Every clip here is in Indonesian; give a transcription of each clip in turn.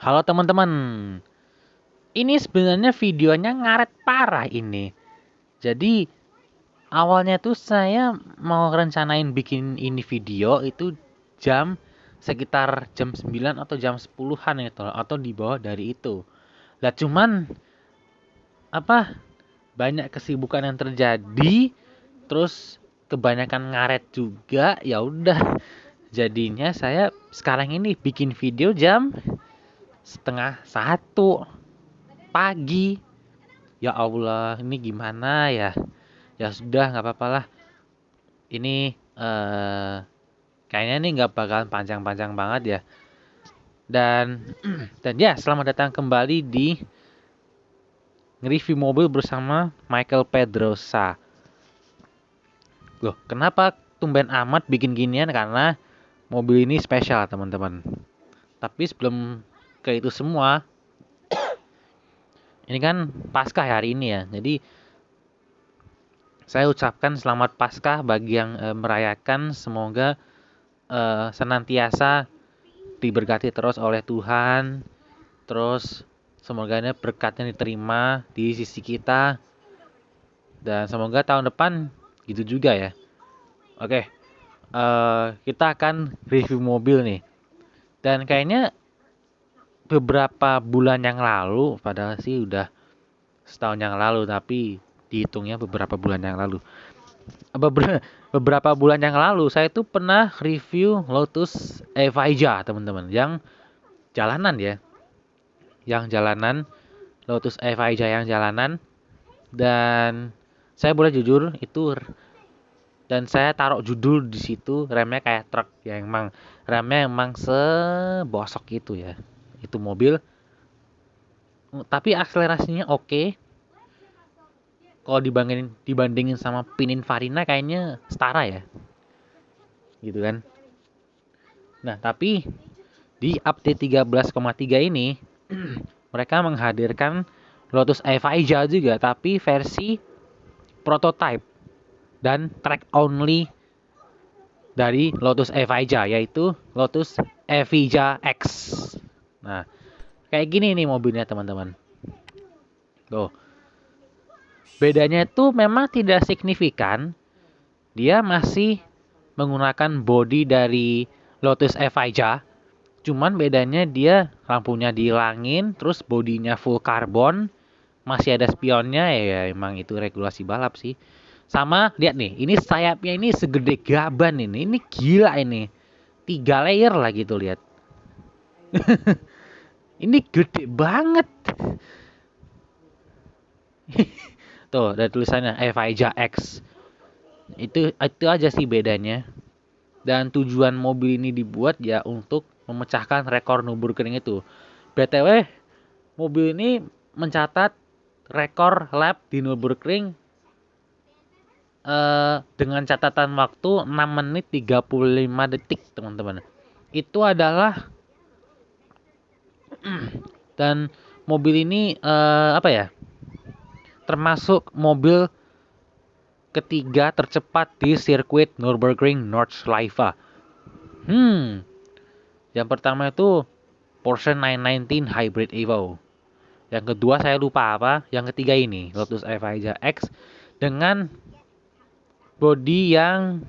Halo teman-teman, ini sebenarnya videonya ngaret parah ini. Jadi awalnya tuh saya mau rencanain bikin ini video itu jam sekitar jam 9 atau jam 10-an itu atau di bawah dari itu. Lah cuman apa banyak kesibukan yang terjadi, terus kebanyakan ngaret juga. Ya udah, jadinya saya sekarang ini bikin video jam setengah 1 pagi. Ya Allah, ini gimana ya? Ya sudah, nggak apa-apa lah. Ini kayaknya ini nggak bakalan panjang-panjang banget ya. Dan dan ya, selamat datang kembali di nge-review mobil bersama Michael Pedrosa. Loh, kenapa tumben amat bikin ginian? Karena mobil ini spesial, teman-teman. Tapi sebelum ke itu semua, ini kan Paskah hari ini ya. Jadi saya ucapkan selamat Paskah bagi yang merayakan. Semoga senantiasa diberkati terus oleh Tuhan. Terus semoga berkatnya diterima di sisi kita. Dan semoga tahun depan gitu juga ya. Oke, kita akan review mobil nih. Dan kayaknya beberapa bulan yang lalu, padahal sih udah setahun yang lalu, tapi dihitungnya beberapa bulan yang lalu. Beberapa bulan yang lalu saya tuh pernah review Lotus Evija, teman-teman, yang jalanan ya, Lotus Evija yang jalanan. Dan saya boleh jujur itu, dan saya taruh judul di situ, remnya kayak truk ya, remnya emang sebosok itu ya, itu mobil. Tapi akselerasinya oke. Kalau dibandingin sama Pininfarina kayaknya setara ya, gitu kan. Nah, tapi di update 13,3 ini mereka menghadirkan Lotus Evija juga, tapi versi prototype dan track only dari Lotus Evija, yaitu Lotus Evija X. Nah, kayak gini nih mobilnya, teman-teman. Tuh. Bedanya itu memang tidak signifikan. Dia masih menggunakan bodi dari Lotus Evija. Cuman bedanya dia lampunya dihilangin, terus bodinya full karbon, masih ada spionnya ya, emang itu regulasi balap sih. Sama lihat nih, ini sayapnya ini segede gaban ini gila ini, 3 layer lah gitu lihat. Ini gede banget. Tuh, ada tulisannya Evija X. Itu aja sih bedanya. Dan tujuan mobil ini dibuat ya untuk memecahkan rekor Nürburgring itu. BTW, mobil ini mencatat rekor lap di Nürburgring dengan catatan waktu 6 menit 35 detik, teman-teman. Itu adalah dan mobil ini apa ya? Termasuk mobil ketiga tercepat di sirkuit Nürburgring Nordschleife. Yang pertama itu Porsche 919 Hybrid Evo. Yang kedua saya lupa apa. Yang ketiga ini Lotus Evija X dengan bodi yang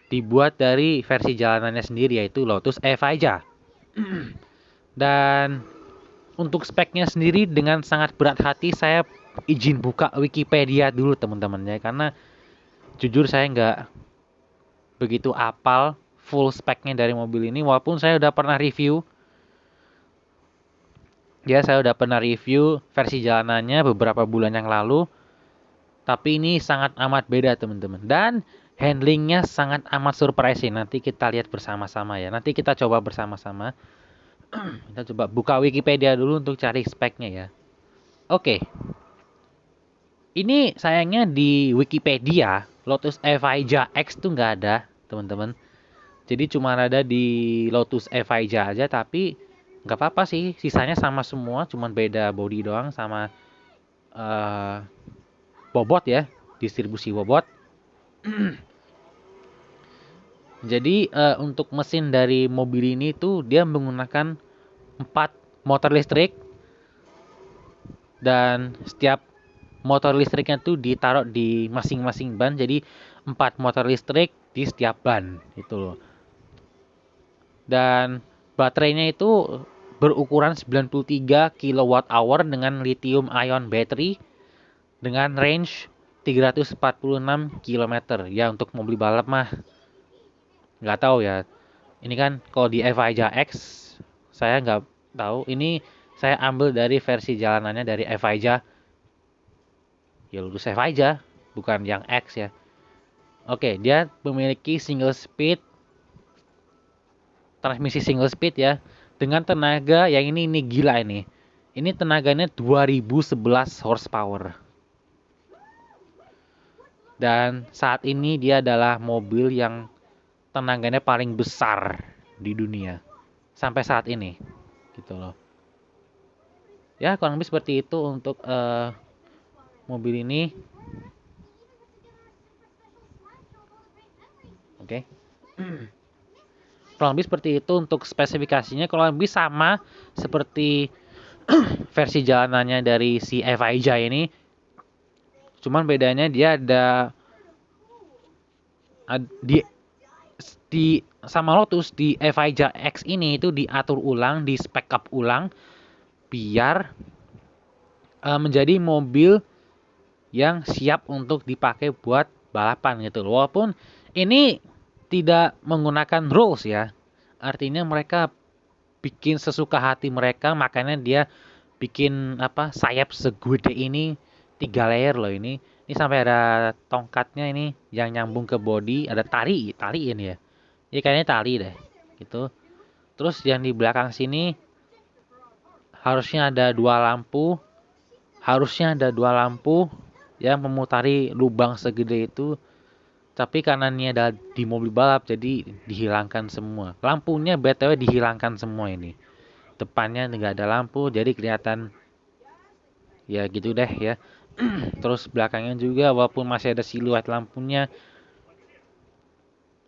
dibuat dari versi jalanannya sendiri, yaitu Lotus Evija. Dan untuk speknya sendiri dengan sangat berat hati saya izin buka Wikipedia dulu, teman-teman ya, karena jujur saya nggak begitu apal full speknya dari mobil ini, walaupun saya udah pernah review. Ya, saya udah pernah review versi jalanannya beberapa bulan yang lalu. Tapi ini sangat amat beda, teman-teman. Dan handlingnya sangat amat surprising. Nanti kita lihat bersama-sama ya. Nanti kita coba bersama-sama. Kita coba buka Wikipedia dulu untuk cari speknya ya. Oke. Ini sayangnya di Wikipedia Lotus Evija X tuh nggak ada, teman-teman. Jadi cuma ada di Lotus Evija aja, tapi nggak apa-apa sih. Sisanya sama semua, cuma beda body doang sama bobot ya, distribusi bobot. Jadi untuk mesin dari mobil ini tuh dia menggunakan 4 motor listrik, dan setiap motor listriknya tuh ditaruh di masing-masing ban, jadi 4 motor listrik di setiap ban itu loh. Dan baterainya itu berukuran 93 kWh dengan lithium ion battery dengan range 346 km. Ya untuk mobil balap mah nggak tahu ya. Ini kan kalau di Evija X saya nggak tahu. Ini saya ambil dari versi jalanannya dari Evija. Ya lurus Evija, bukan yang X ya. Oke, dia memiliki single speed transmisi single speed ya dengan tenaga yang ini gila ini. Ini tenaganya 2011 horsepower. Dan saat ini dia adalah mobil yang tenaganya paling besar di dunia sampai saat ini. Gitu loh. Ya, kurang lebih seperti itu untuk mobil ini. Oke. Kurang lebih seperti itu untuk spesifikasinya. Kurang lebih sama seperti versi jalanannya dari si Evija ini. Cuman bedanya dia ada di sama Lotus di Evija X ini itu diatur ulang, di spec up ulang biar menjadi mobil yang siap untuk dipakai buat balapan gitu loh. Walaupun ini tidak menggunakan rules ya. Artinya mereka bikin sesuka hati mereka, makanya dia bikin sayap segede ini 3 layer loh ini. Ini sampai ada tongkatnya ini yang nyambung ke body, ada tali ini ya. Ini kayaknya tali deh, gitu. Terus yang di belakang sini harusnya ada harusnya ada dua lampu yang memutari lubang segede itu. Tapi karena ini ada di mobil balap, jadi dihilangkan semua. Lampunya BTW dihilangkan semua ini. Depannya nggak ada lampu, jadi kelihatan ya gitu deh ya. Terus belakangnya juga walaupun masih ada siluet lampunya,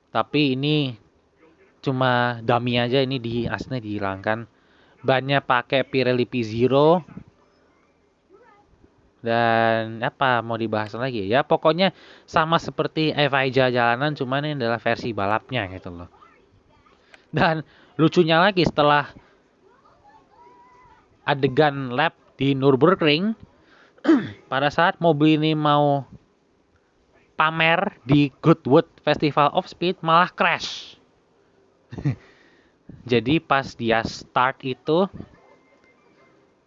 tapi ini cuma dummy aja, ini aslinya dihilangkan. Bannya pakai Pirelli P Zero. Dan apa mau dibahas lagi ya, pokoknya sama seperti Evija jalanan, cuman ini adalah versi balapnya gitu loh. Dan lucunya lagi, setelah adegan lap di Nürburgring, pada saat mobil ini mau pamer di Goodwood Festival of Speed malah crash. Jadi pas dia start itu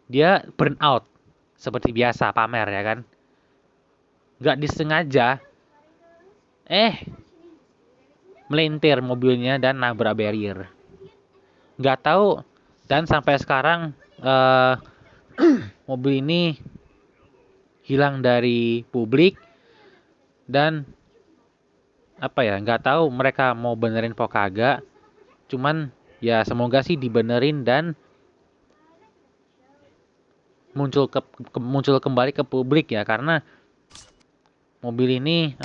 dia burn out seperti biasa pamer ya kan. Nggak disengaja melintir mobilnya dan nabrak barrier. Nggak tahu, dan sampai sekarang mobil ini hilang dari publik. Dan nggak tahu mereka mau benerin po kagak. Cuman ya semoga sih dibenerin dan muncul kembali ke publik ya, karena mobil ini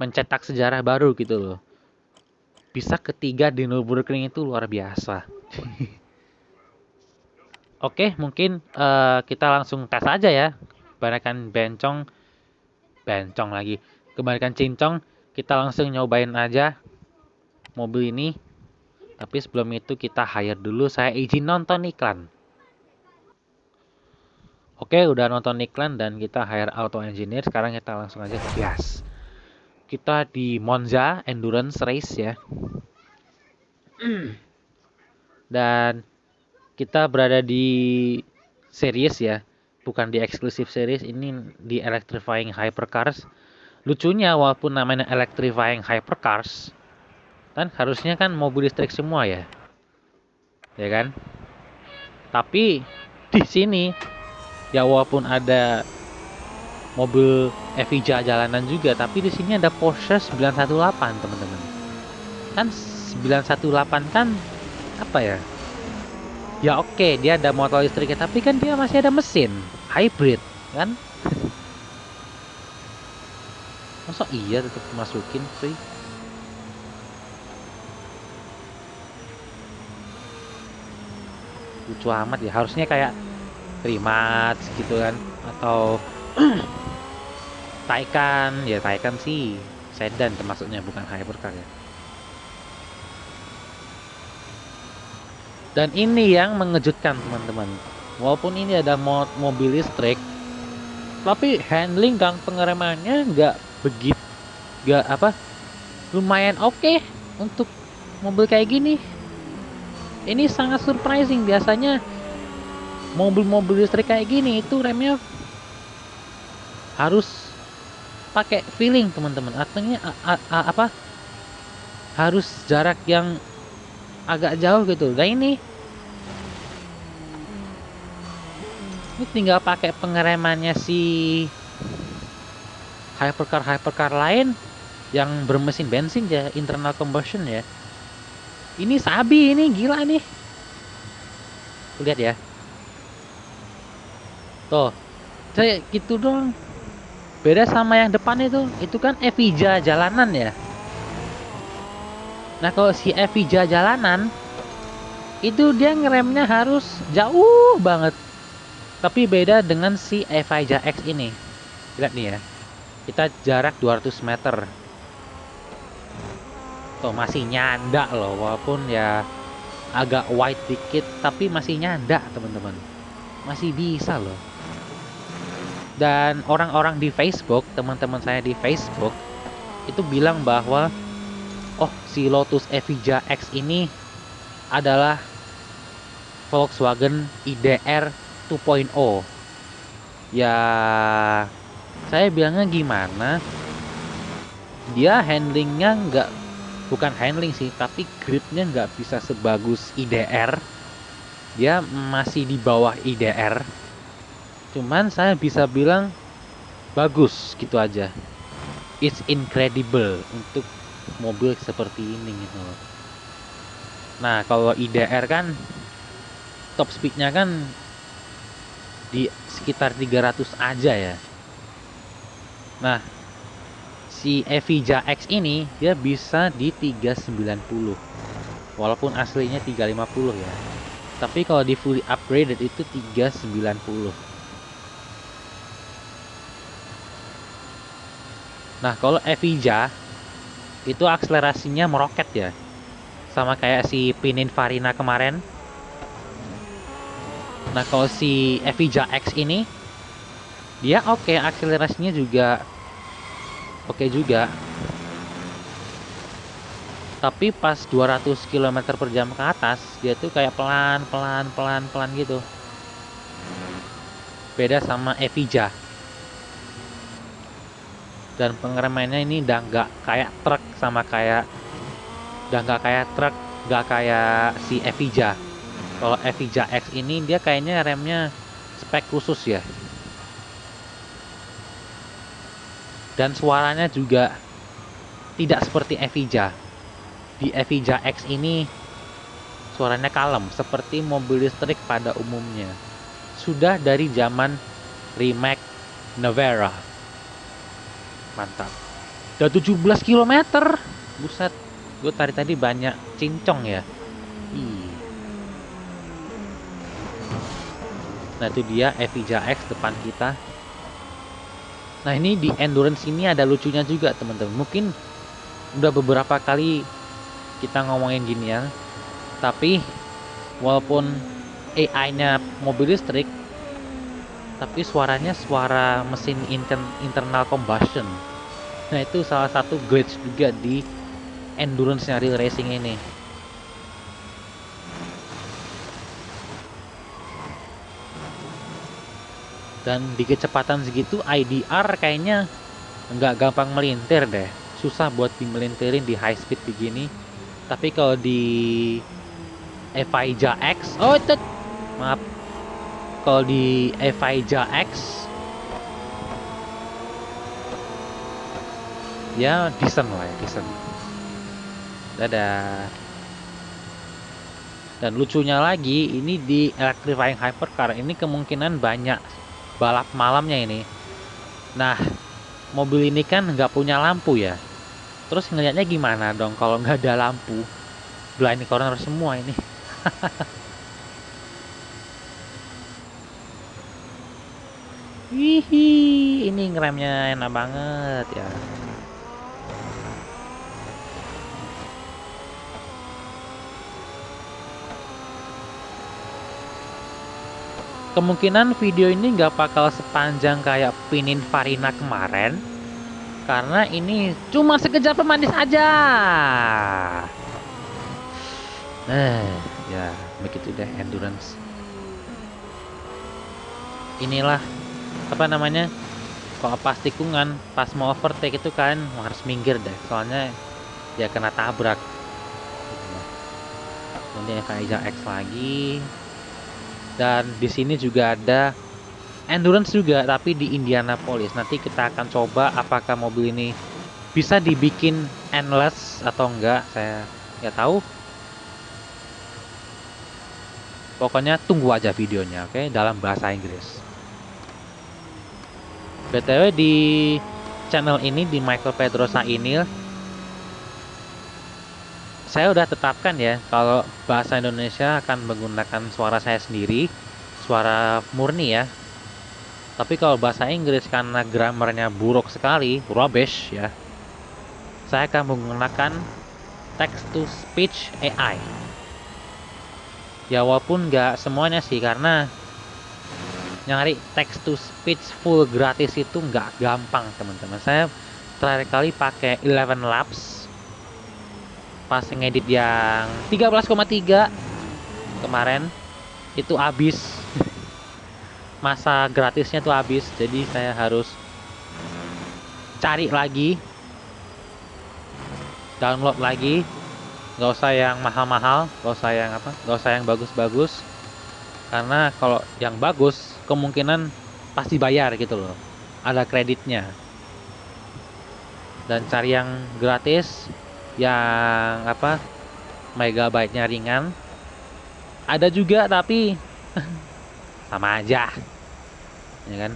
mencetak sejarah baru gitu loh. Bisa ketiga di Nürburgring itu luar biasa. Oke, mungkin kita langsung tes aja ya. Bencong lagi. Kebalikan cincong, kita langsung nyobain aja mobil ini. Tapi sebelum itu kita hire dulu, saya izin nonton iklan. Oke, udah nonton iklan dan kita hire auto engineer. Sekarang kita langsung aja gas. Kita di Monza Endurance Race ya. Dan kita berada di series ya, bukan di exclusive series. Ini di Electrifying Hypercars. Lucunya walaupun namanya Electrifying Hypercars, kan harusnya kan mobil listrik semua ya. Ya kan? Tapi di sini ya walaupun ada mobil Evija jalanan juga, tapi di sini ada Porsche 918, teman-teman. Kan 918 kan ya oke, dia ada motor listriknya, tapi kan dia masih ada mesin hybrid kan. Masa iya tetap masukin sih? lucu amat ya, harusnya kayak Rimac gitu kan, atau Taycan. Ya Taycan sih sedan termasuknya, bukan hypercar ya. Dan ini yang mengejutkan teman-teman, walaupun ini ada mobil listrik, tapi handling dan pengeremannya nggak begitu, nggak apa, lumayan oke untuk mobil kayak gini. Ini sangat surprising. Biasanya mobil-mobil listrik kayak gini itu remnya harus pakai feeling teman-teman, artinya apa, harus jarak yang agak jauh gitu. Nah ini tinggal pakai pengeremannya si hypercar lain yang bermesin bensin ya, internal combustion ya. Ini sabi, ini gila nih. Lihat ya, tuh saya gitu dong. Beda sama yang depan itu kan Evija jalanan ya. Nah kalau si Evija jalanan itu dia ngeremnya harus jauh banget. Tapi beda dengan si Evija X ini. Lihat nih ya, kita jarak 200 meter. Tuh masih nyanda loh, walaupun ya agak wide dikit, tapi masih nyanda teman-teman. Masih bisa loh. Dan orang-orang di Facebook, teman-teman saya di Facebook itu bilang bahwa oh si Lotus Evija X ini adalah Volkswagen IDR 2.0. Ya saya bilangnya gimana, dia handlingnya nggak, bukan handling sih, tapi gripnya nggak bisa sebagus IDR. Dia masih di bawah IDR, cuman saya bisa bilang bagus gitu aja. It's incredible untuk mobil seperti ini gitu loh. Nah kalau IDR kan top speednya kan di sekitar 300 aja ya. Nah si Evija X ini dia bisa di 390, walaupun aslinya 350 ya. Tapi kalau di fully upgraded itu 390. Nah kalau Evija itu akselerasinya meroket ya, sama kayak si Pininfarina kemarin. Nah kalau si Evija X ini dia oke, akselerasinya juga oke juga. Tapi pas 200 km per jam ke atas dia tuh kayak pelan gitu. Beda sama Evija. Dan pengeremannya ini udah nggak kayak truk, sama kayak udah nggak kayak truk, nggak kayak si Evija. Kalau Evija X ini dia kayaknya remnya spek khusus ya. Dan suaranya juga tidak seperti Evija. Di Evija X ini suaranya kalem seperti mobil listrik pada umumnya. Sudah dari zaman Rimac Nevera. Mantap. Udah 17 km. Buset. Gue tadi banyak cincong ya. Ih. Nah itu dia Evija X depan kita. Nah ini di endurance ini ada lucunya juga teman-teman. Mungkin udah beberapa kali kita ngomongin gini ya, tapi walaupun AI-nya mobil listrik, tapi suaranya suara mesin internal combustion. Nah itu salah satu glitch juga di endurance-nya real racing ini. Dan di kecepatan segitu IDR kayaknya nggak gampang melintir deh, susah buat dimelintirin di high speed begini. Tapi kalau di Evija X, oh itu maaf, kalau di Evija X ya decent lah ya, decent. Dadah. Dan lucunya lagi, ini di electrifying hypercar ini kemungkinan banyak balap malamnya ini. Nah mobil ini kan nggak punya lampu ya, terus ngelihatnya gimana dong kalau nggak ada lampu? Blind corner semua ini. Wih, ini ngeremnya enak banget ya. Kemungkinan video ini nggak bakal sepanjang kayak Pininfarina kemarin, karena ini cuma sekedar pemanis aja. Ya begitu deh endurance. Inilah apa namanya? Kalau pas tikungan, pas mau overtake itu kan harus minggir deh, soalnya ya kena tabrak. Kemudian Faiza X lagi, dan di sini juga ada endurance juga, tapi di Indianapolis. Nanti kita akan coba apakah mobil ini bisa dibikin endless atau enggak, saya nggak tahu. Pokoknya tunggu aja videonya, oke? Dalam bahasa Inggris. BTW di channel ini, di Michael Pedrosa ini, saya udah tetapkan ya kalau bahasa Indonesia akan menggunakan suara saya sendiri, suara murni ya. Tapi kalau bahasa Inggris karena grammarnya buruk sekali, rubbish ya, saya akan menggunakan text to speech AI. Ya walaupun nggak semuanya sih, karena nyari text to speech full gratis itu nggak gampang teman-teman. Saya terakhir kali pakai 11 Labs pas ngedit yang 13,3 kemarin, itu habis. Masa gratisnya tuh habis, jadi saya harus cari lagi, download lagi. Nggak usah yang mahal-mahal, nggak usah yang apa, nggak usah yang bagus-bagus, karena kalau yang bagus kemungkinan pasti bayar gitu loh, ada kreditnya. Dan cari yang gratis, yang apa, megabyte-nya ringan, ada juga tapi sama aja ya kan.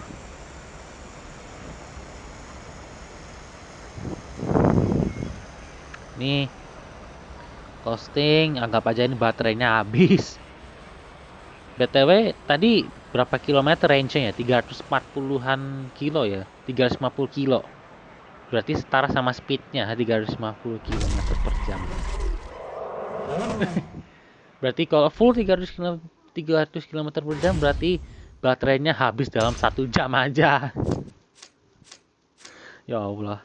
Nih costing, anggap aja ini baterainya habis. BTW tadi berapa kilometer range-nya ya? 340-an kilo ya, 350 kilo. Berarti setara sama speednya 350 km per jam. Berarti kalau full 300 km per jam, berarti baterainya habis dalam 1 jam aja. Ya Allah.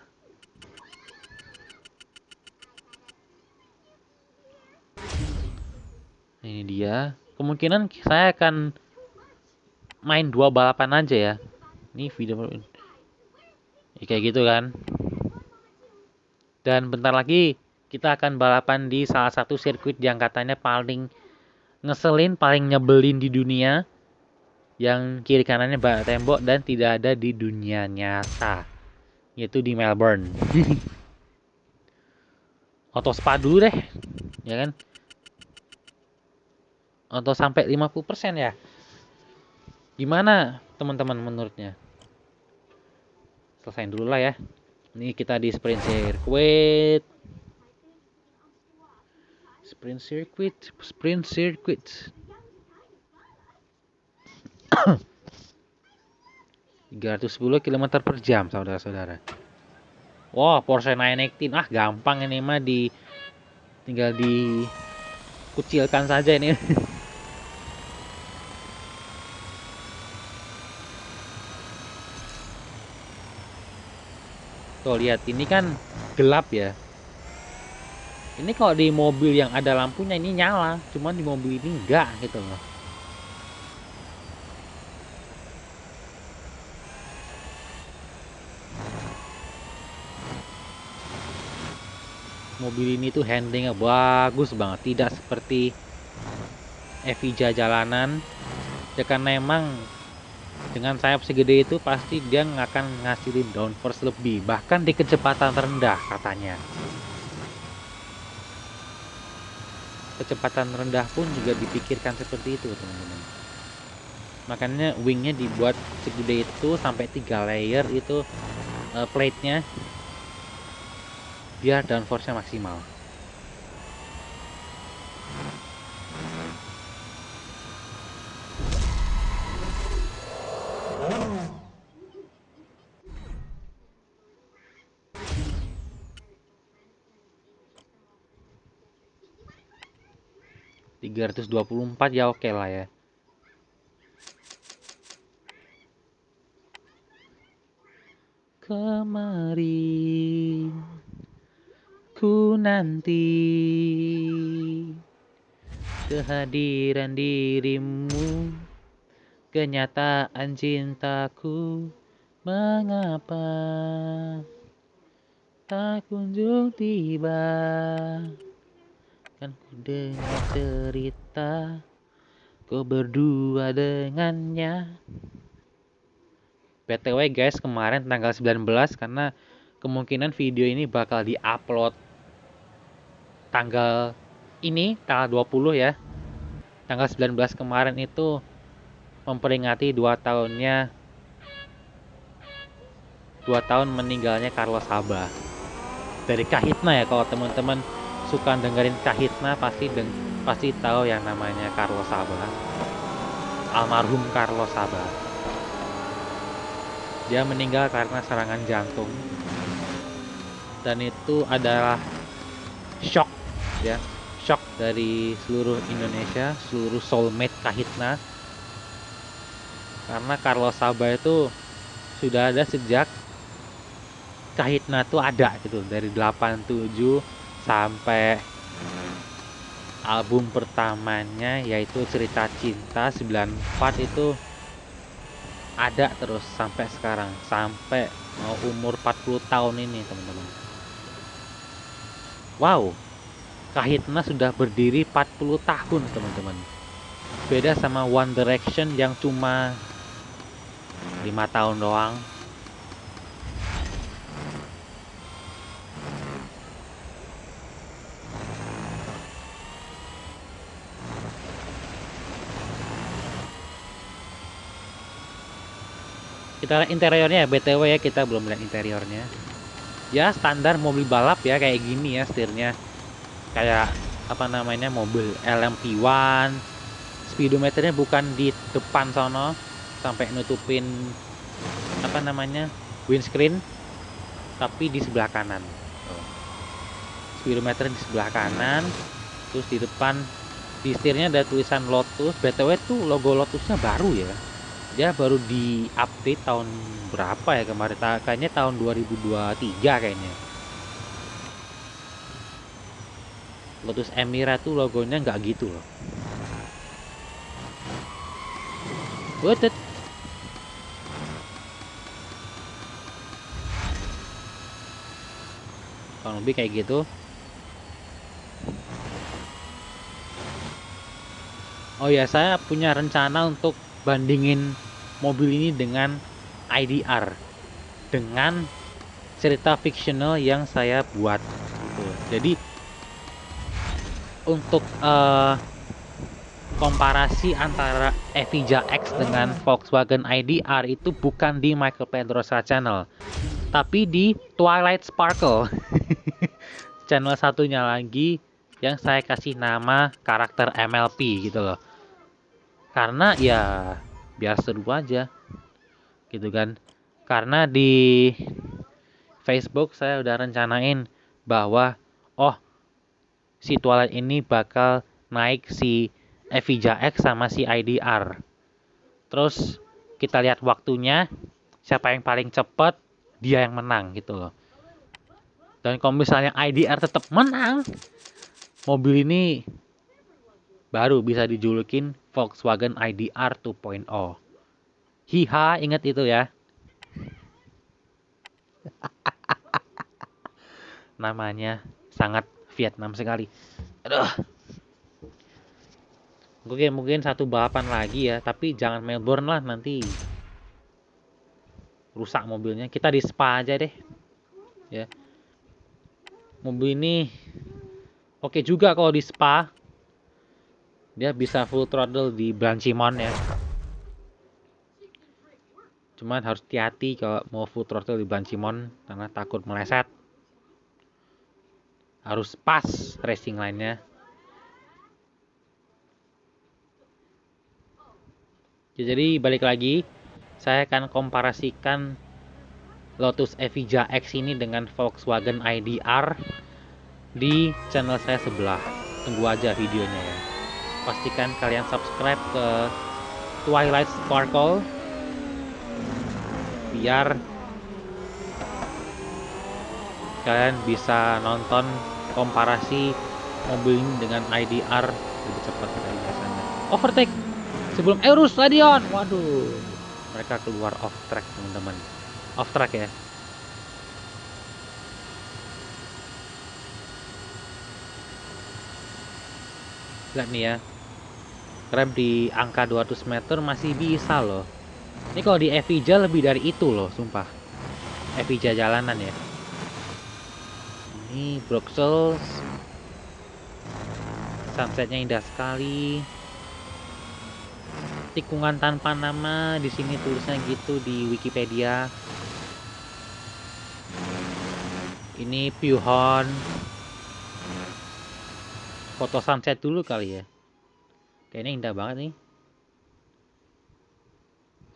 Ini dia. Kemungkinan saya akan main 2 balapan aja ya. Ini video ya, kayak gitu kan. Dan bentar lagi kita akan balapan di salah satu sirkuit yang katanya paling ngeselin, paling nyebelin di dunia, yang kiri kanannya bak tembok dan tidak ada di dunia nyata, yaitu di Melbourne. Auto spa dulu deh, ya kan? Auto sampai 50% ya. Gimana teman-teman menurutnya? Selesain dulu lah ya. Ini kita di sprint circuit. Sprint circuit, sprint circuit. 310 km per jam, saudara-saudara. Wah, Porsche 918. Ah, gampang ini mah, tinggal dikucilkan saja ini. Tuh lihat, ini kan gelap ya. Ini kalau di mobil yang ada lampunya ini nyala, cuman di mobil ini enggak gitu loh. Mobil ini tuh handlingnya bagus banget, tidak seperti Evija jalanan. Ya karena emang dengan sayap segede itu pasti dia akan ngasilin downforce lebih, bahkan di kecepatan rendah katanya. Kecepatan rendah pun juga dipikirkan seperti itu teman-teman. Makanya wingnya dibuat segede itu, sampai 3 layer itu plate-nya, biar downforce-nya maksimal. 324 ya oke lah ya. Kemarin ku nanti kehadiran dirimu, kenyataan cintaku, mengapa tak kunjung tiba. Kan ku dengar cerita kau berdua dengannya. BTW guys, kemarin tanggal 19, karena kemungkinan video ini bakal diupload tanggal ini, tanggal 20 ya. Tanggal 19 kemarin itu memperingati 2 tahun meninggalnya Carlos Sabat. Dari Kahitna ya, kalau teman-teman suka dengerin Kahitna pasti tahu yang namanya Carlos Sabat. Almarhum Carlos Sabat. Dia meninggal karena serangan jantung. Dan itu adalah shock ya, shock dari seluruh Indonesia, seluruh soulmate Kahitna. Karena Carlos Sabat itu sudah ada sejak Kahitna tuh ada gitu, dari 87 sampai album pertamanya yaitu Cerita Cinta 94 itu ada terus sampai sekarang, sampai mau umur 40 tahun ini teman-teman. Wow, Kahitna sudah berdiri 40 tahun teman-teman. Beda sama One Direction yang cuma 5 tahun doang. Kita lihat interiornya ya, BTW ya, kita belum lihat interiornya. Ya standar mobil balap ya, kayak gini ya setirnya. Kayak apa namanya, mobil LMP1. Speedometernya bukan di depan sono sampai nutupin apa namanya, windscreen, tapi di sebelah kanan. Speedometer di sebelah kanan, terus di depan di setirnya ada tulisan Lotus. BTW tuh logo Lotusnya baru ya. Dia baru di update tahun berapa ya kemarin, kayaknya tahun 2023 kayaknya. Lotus Emira tuh logonya nggak gitu loh. Butet. Kurang lebih kayak gitu. Oh ya, saya punya rencana untuk bandingin mobil ini dengan IDR, dengan cerita fiksional yang saya buat gitu. Jadi untuk komparasi antara Evija X dengan Volkswagen IDR itu bukan di Michael Pedrosa Channel, tapi di Twilight Sparkle. Channel satunya lagi yang saya kasih nama karakter MLP gitu loh. Karena ya biar seru aja gitu kan. Karena di Facebook saya udah rencanain bahwa si Twilight ini bakal naik si Evija X sama si IDR. Terus kita lihat waktunya, siapa yang paling cepet dia yang menang gitu loh. Dan kalau misalnya IDR tetap menang, mobil ini baru bisa dijulukin Volkswagen IDR 2.0. Hiha, ingat itu ya. Namanya sangat Vietnam sekali. Aduh. Oke, mungkin satu balapan lagi ya, tapi jangan Melbourne lah, nanti rusak mobilnya. Kita di Spa aja deh. Ya. Mobil ini oke juga kalau di Spa. Dia bisa full throttle di Blanchimont ya. Cuman harus hati-hati kalau mau full throttle di Blanchimont karena takut meleset. Harus pas racing line-nya. Jadi balik lagi, saya akan komparasikan Lotus Evija X ini dengan Volkswagen IDR di channel saya sebelah. Tunggu aja videonya ya. pastikan kalian subscribe ke Twilight Sparkle biar kalian bisa nonton komparasi mobil ini dengan IDR lebih cepat dari biasanya. Overtake sebelum Eurus Stadion. Waduh, mereka keluar off track teman-teman. Off track ya. Lihat nih ya, rem di angka 200 meter masih bisa loh. Ini kalau di Evija lebih dari itu loh, sumpah. Evija jalanan ya. Ini Brussels, sunsetnya indah sekali. Tikungan tanpa nama di sini tulisnya gitu di Wikipedia. Ini Puhon. Foto sunset dulu kali ya. Kayaknya indah banget nih.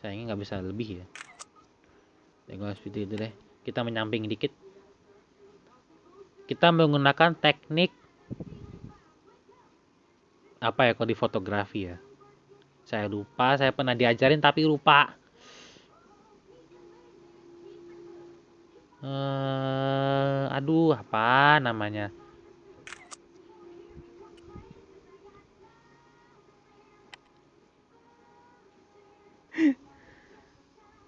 Sayangnya nggak bisa lebih ya. Tengok seperti itu deh. Kita menyamping dikit. Kita menggunakan teknik apa ya kalau di fotografi ya. Saya lupa, saya pernah diajarin tapi lupa. Aduh, apa namanya?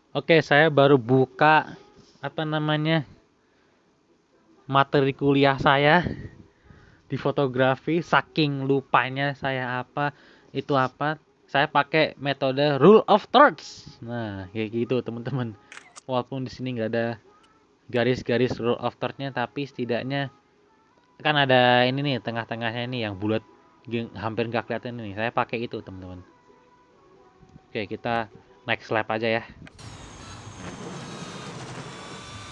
Oke, saya baru buka apa namanya? Materi kuliah saya di fotografi, saking lupanya saya apa itu apa. Saya pakai metode rule of thirds. Nah, kayak gitu teman-teman. Walaupun di sini nggak ada garis-garis rule of thirds-nya, tapi setidaknya kan ada ini nih tengah-tengahnya ini yang bulat hampir nggak kelihatan ini. Saya pakai itu teman-teman. Oke, kita next lap aja ya.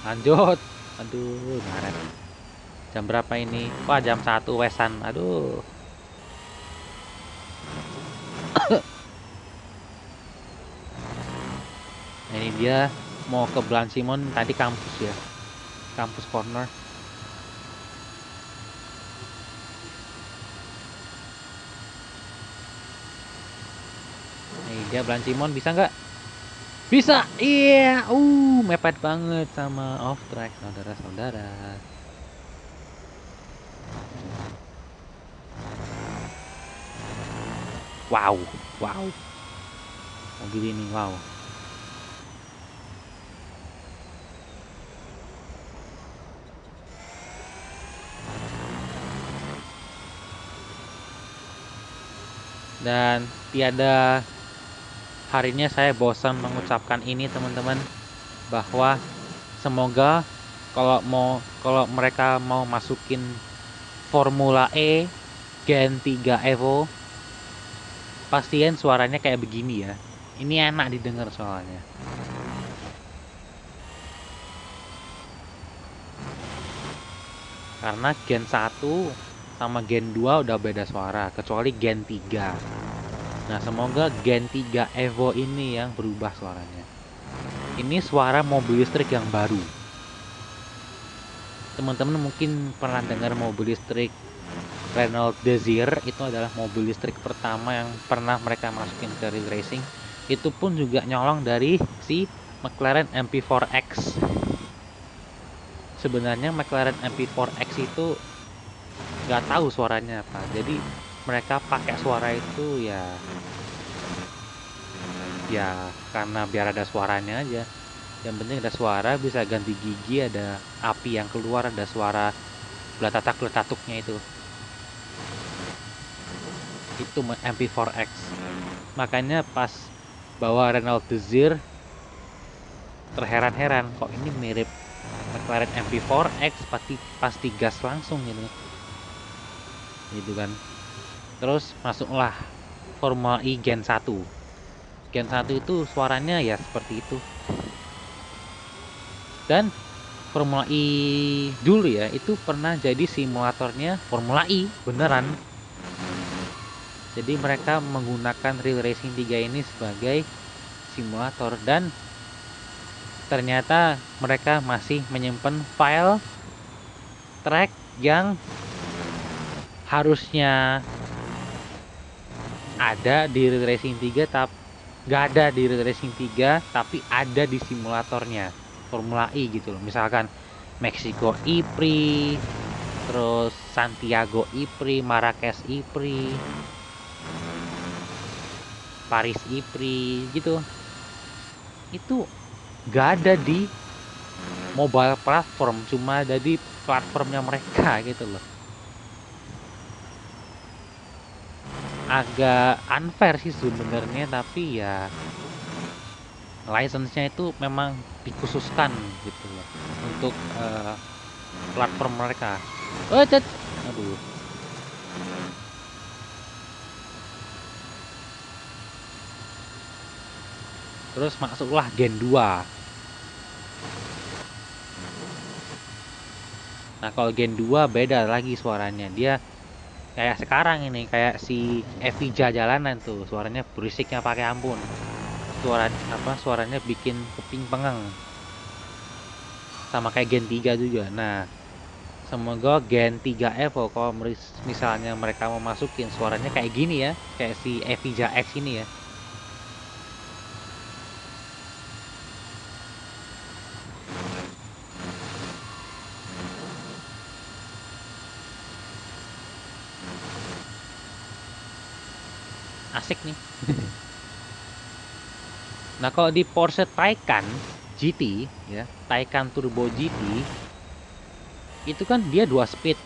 Lanjut. Aduh, ngaret. Jam berapa ini? Wah, jam 1 wesan. Aduh. Nah, ini dia mau ke Blanchimon tadi kampus ya. Kampus corner. Nih dia Blanchimon bisa nggak? Bisa. Iya. Mepet banget sama off track saudara-saudara. Wow, wow. Mobil ini wow. Dan tiada harinya saya bosan mengucapkan ini teman-teman, bahwa semoga kalau mereka mau masukin Formula E Gen 3 Evo, pastiin suaranya kayak begini ya. Ini enak didengar soalnya. Karena Gen 1 sama Gen 2 udah beda suara, kecuali Gen 3. Nah, semoga Gen 3 Evo ini yang berubah suaranya. Ini suara mobil listrik yang baru. Teman-teman mungkin pernah dengar mobil listrik Renault Desire, itu adalah mobil listrik pertama yang pernah mereka masukin ke real racing. Itu pun juga nyolong dari si McLaren MP4X. Sebenarnya McLaren MP4X itu nggak tahu suaranya apa, jadi mereka pakai suara itu ya karena biar ada suaranya aja. Yang penting ada suara, bisa ganti gigi, ada api yang keluar, ada suara belatatak-belatatuknya itu MP4X. Makanya pas bawa Renault Desire terheran-heran, kok ini mirip McLaren MP4X, pasti gas langsung gitu kan. Terus masuklah Formula E Gen 1. Gen 1 itu suaranya ya seperti itu. Dan Formula E dulu ya, itu pernah jadi simulatornya Formula E beneran. Jadi mereka menggunakan Real Racing 3 ini sebagai simulator, dan ternyata mereka masih menyimpan file track yang harusnya ada di Red Racing 3 tapi nggak ada di Red Racing 3 tapi ada di simulatornya Formula E gitu loh. Misalkan Meksiko E-Prix, terus Santiago E-Prix, Marrakesh E-Prix, Paris E-Prix gitu. Itu nggak ada di mobile platform, cuma ada di platformnya mereka gitu loh. Agak unfair sih sebenarnya, tapi ya license-nya itu memang dikhususkan gitu loh untuk platform mereka. Oh, aduh. Terus masuklah Gen 2. Nah, kalau Gen 2 beda lagi suaranya. Dia kayak sekarang ini, kayak si Evija jalanan tuh, suaranya berisiknya pakai ampun. Suaranya bikin kuping pengang. Sama kayak Gen 3 juga. Nah, semoga Gen 3 Evo kalau misalnya mereka mau masukin suaranya kayak gini ya, kayak si Evija X ini ya. Asik nih. Nah, kalau di Porsche Taycan GT ya, Taycan Turbo GT itu kan dia 2 speed.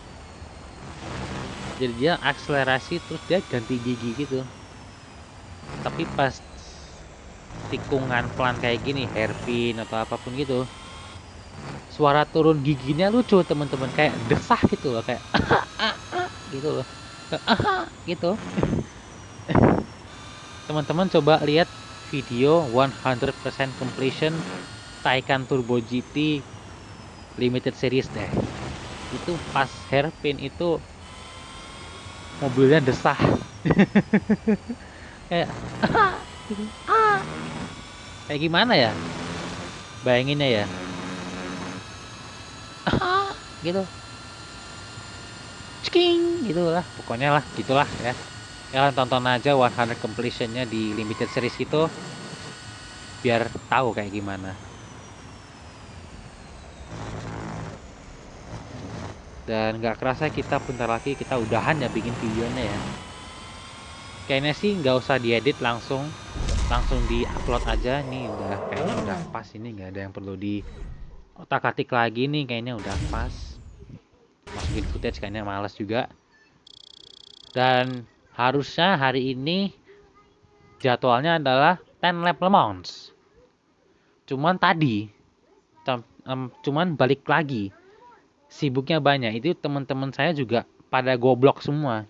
Jadi dia akselerasi terus dia ganti gigi gitu. Tapi pas tikungan pelan kayak gini, hairpin atau apapun gitu, suara turun giginya lucu teman-teman, kayak desah gitu loh, kayak gitu loh. Gitu. Teman-teman coba lihat video 100% completion Taycan Turbo GT limited series deh. Itu pas hairpin itu mobilnya desah. Kayak kayak gimana ya? Bayanginnya ya. Gitu. Ceking gitu lah. Pokoknya lah, gitulah ya. Ya tonton aja 100 completionnya di limited series itu biar tahu kayak gimana. Dan nggak kerasa kita bentar lagi kita udahan ya bikin videonya ya. Kayaknya sih nggak usah diedit, langsung di-upload aja. Nih udah kayaknya udah pas, ini nggak ada yang perlu di otak-atik lagi nih, kayaknya udah pas. Masukin footage kayaknya males juga. Dan harusnya hari ini jadwalnya adalah 10 lap Le Mans. Cuman tadi cuman balik lagi. Sibuknya banyak. Itu teman-teman saya juga pada goblok semua.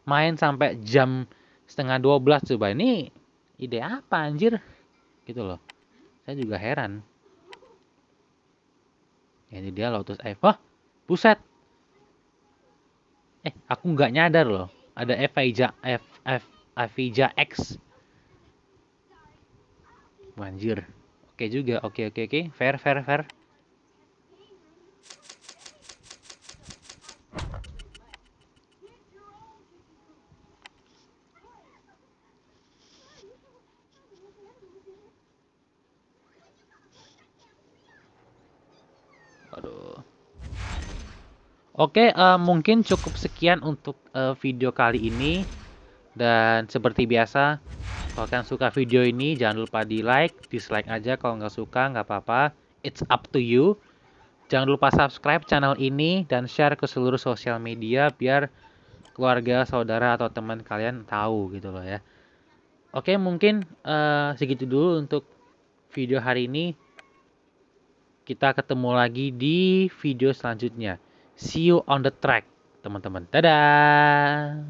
Main sampai jam setengah 12 coba. Ini ide apa anjir? Gitu loh. Saya juga heran. Ini dia Lotus F. Wah, buset. Aku nggak nyadar loh. Ada Avija X. Anjir. Oke juga. Oke. Fair. Aduh. Oke, mungkin cukup sekian untuk video kali ini. Dan seperti biasa, kalau kalian suka video ini, jangan lupa di like, dislike aja. Kalau nggak suka, nggak apa-apa. It's up to you. Jangan lupa subscribe channel ini dan share ke seluruh sosial media biar keluarga, saudara, atau teman kalian tahu gitu loh ya. Oke, mungkin segitu dulu untuk video hari ini. Kita ketemu lagi di video selanjutnya. See you on the track, teman-teman. Dadah!